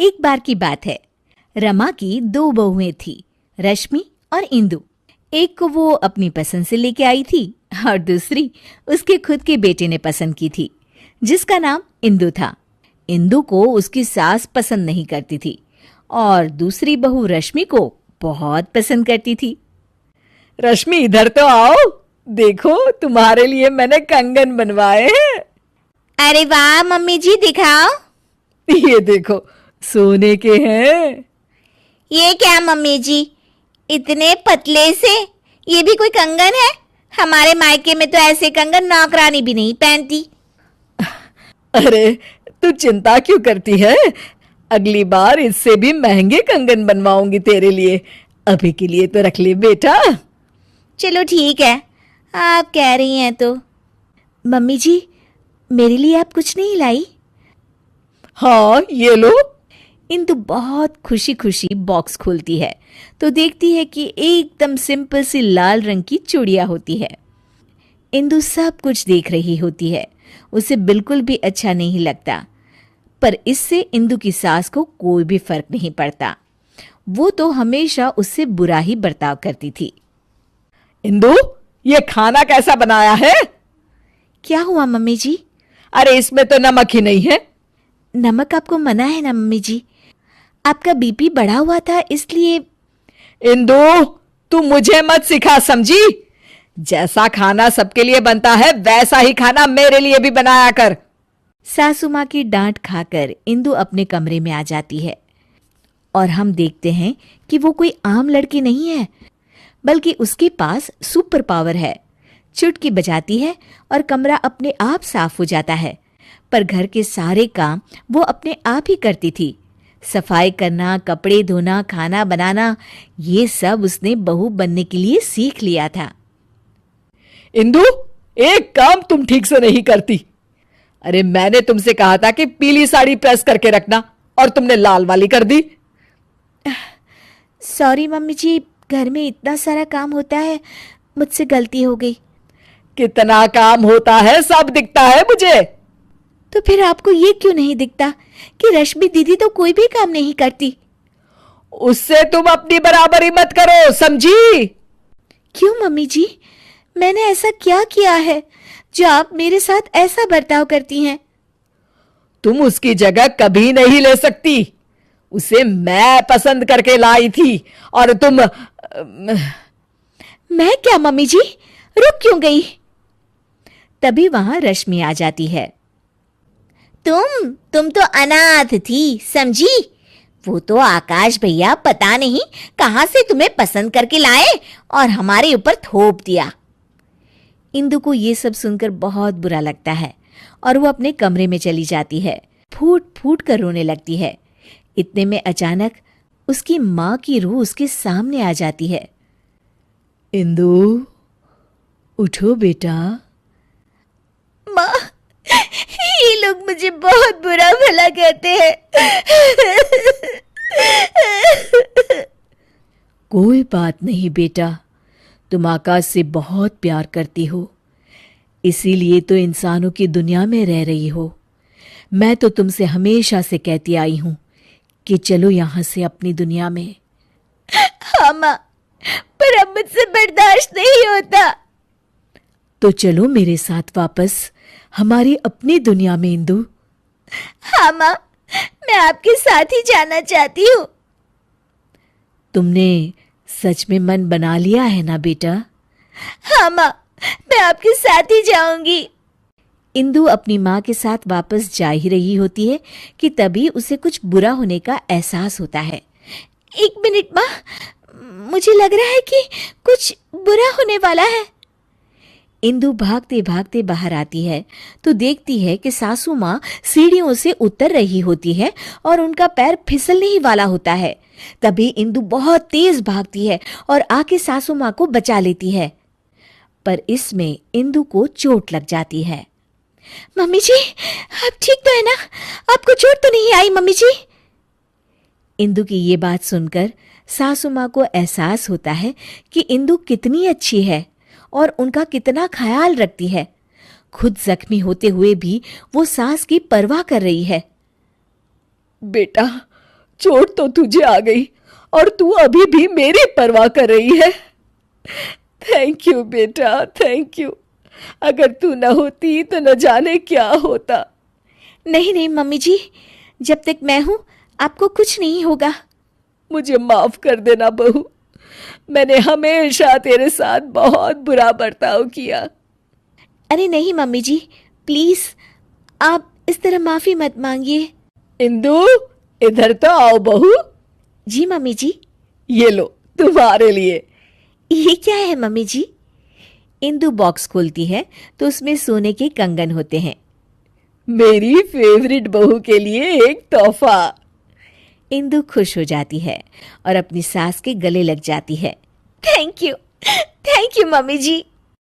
एक बार की बात है। रमा की दो बहुएं थी, रश्मि और इंदु। एक को वो अपनी पसंद से लेके आई थी और दूसरी उसके खुद के बेटे ने पसंद की थी, जिसका नाम इंदु था। इंदु को उसकी सास पसंद नहीं करती थी और दूसरी बहू रश्मि को बहुत पसंद करती थी। रश्मि, इधर तो आओ, देखो तुम्हारे लिए मैंने कंगन बनवाए हैं। अरे वाह मम्मी जी, दिखाओ। ये देखो, सोने के हैं। ये क्या मम्मी जी, इतने पतले से? ये भी कोई कंगन है? हमारे मायके में तो ऐसे कंगन नौकरानी भी नहीं पहनती। अरे तू चिंता क्यों करती है? अगली बार इससे भी महंगे कंगन बनवाऊंगी तेरे लिए। अभी के लिए तो रख ले बेटा। चलो ठीक है, आप कह रही हैं तो। मम्मी जी, मेरे लिए आप कुछ नहीं लाई? हाँ, ये लो। इंदु बहुत खुशी खुशी बॉक्स खोलती है तो देखती है कि एकदम सिंपल सी लाल रंग की चूड़ियां होती है। इंदु सब कुछ देख रही होती है, उसे बिल्कुल भी अच्छा नहीं लगता, पर इससे इंदु की सास को कोई भी फर्क नहीं पड़ता। वो तो हमेशा उससे बुरा ही बर्ताव करती थी। इंदु, ये खाना कैसा बनाया है? क्या हुआ मम्मी जी? अरे इसमें तो नमक ही नहीं है। नमक आपको मना है ना मम्मी जी, आपका बीपी बढ़ा हुआ था इसलिए। इंदु, तू मुझे मत सिखा, समझी? जैसा खाना सबके लिए बनता है वैसा ही खाना मेरे लिए भी बनाया कर। सासू माँ की डांट खाकर इंदु अपने कमरे में आ जाती है और हम देखते हैं कि वो कोई आम लड़की नहीं है, बल्कि उसके पास सुपर पावर है। चुटकी बजाती है और कमरा अपने आप साफ हो जाता है। पर घर के सारे काम वो अपने आप ही करती थी। सफाई करना, कपड़े धोना, खाना बनाना, ये सब उसने बहू बनने के लिए सीख लिया था। इंदु, एक काम तुम ठीक से नहीं करती। अरे मैंने तुमसे कहा था कि पीली साड़ी प्रेस करके रखना और तुमने लाल वाली कर दी। सॉरी मम्मी जी, घर में इतना सारा काम होता है, मुझसे गलती हो गई। कितना काम होता है सब दिखता है मुझे। तो फिर आपको ये क्यों नहीं दिखता कि रश्मि दीदी तो कोई भी काम नहीं करती? उससे तुम अपनी बराबरी मत करो, समझी? क्यों मम्मी जी, मैंने ऐसा क्या किया है जो आप मेरे साथ ऐसा बर्ताव करती हैं? तुम उसकी जगह कभी नहीं ले सकती। उसे मैं पसंद करके लाई थी और तुम। मैं क्या मम्मी जी, रुक क्यों गई? तभी वहां रश्मि आ जाती है। तुम तो अनाथ थी, समझी? वो तो आकाश भैया पता नहीं कहां से तुम्हें पसंद करके लाए और हमारे ऊपर थोप दिया। इंदु को ये सब सुनकर बहुत बुरा लगता है और वो अपने कमरे में चली जाती है। फूट फूट कर रोने लगती है। इतने में अचानक उसकी माँ की रूह उसके सामने आ जाती है। इंदु, उठो बेटा। माँ, ये लोग मुझे बहुत बुरा भला कहते हैं। कोई बात नहीं बेटा, तुम आकाश से बहुत प्यार करती हो, इसीलिए तो इंसानों की दुनिया में रह रही हो। मैं तो तुमसे हमेशा से कहती आई हूं कि चलो यहां से अपनी दुनिया में। हाँ माँ, पर अब मुझसे बर्दाश्त नहीं होता। तो चलो मेरे साथ वापस हमारी अपनी दुनिया में इंदु। हाँ माँ, मैं आपके साथ ही जाना चाहती हूँ। तुमने सच में मन बना लिया है ना बेटा? हाँ माँ, मैं आपके साथ ही जाऊंगी। इंदु अपनी माँ के साथ वापस जा ही रही होती है कि तभी उसे कुछ बुरा होने का एहसास होता है। एक मिनट माँ, मुझे लग रहा है कि कुछ बुरा होने वाला है। इंदु भागते भागते बाहर आती है तो देखती है कि सासू माँ सीढ़ियों से उतर रही होती है और उनका पैर फिसलने ही वाला होता है। तभी इंदु बहुत तेज भागती है और आके सासू माँ को बचा लेती है, पर इसमें इंदु को चोट लग जाती है। मम्मी जी, आप ठीक तो है ना? आपको चोट तो नहीं आई मम्मी जी? इंदु की ये बात सुनकर सासू माँ को एहसास होता है कि इंदु कितनी अच्छी है और उनका कितना ख्याल रखती है। खुद जख्मी होते हुए भी वो सास की परवाह कर रही है। बेटा, चोट तो तुझे आ गई और तू अभी भी मेरी परवाह कर रही है। थैंक यू बेटा, थैंक यू। अगर तू न होती तो न जाने क्या होता। नहीं नहीं मम्मी जी, जब तक मैं हूं आपको कुछ नहीं होगा। मुझे माफ कर देना बहू, मैंने हमेशा तेरे साथ बहुत बुरा बर्ताव किया। अरे नहीं मम्मी जी, प्लीज आप इस तरह माफी मत मांगिए। इंदु, इधर तो आओ बहू। जी मम्मी जी। ये लो तुम्हारे लिए। ये क्या है मम्मी जी? इंदु बॉक्स खोलती है तो उसमें सोने के कंगन होते हैं। मेरी फेवरेट बहू के लिए एक तोहफा। इंदु खुश हो जाती है और अपनी सास के गले लग जाती है। Thank you mummy ji.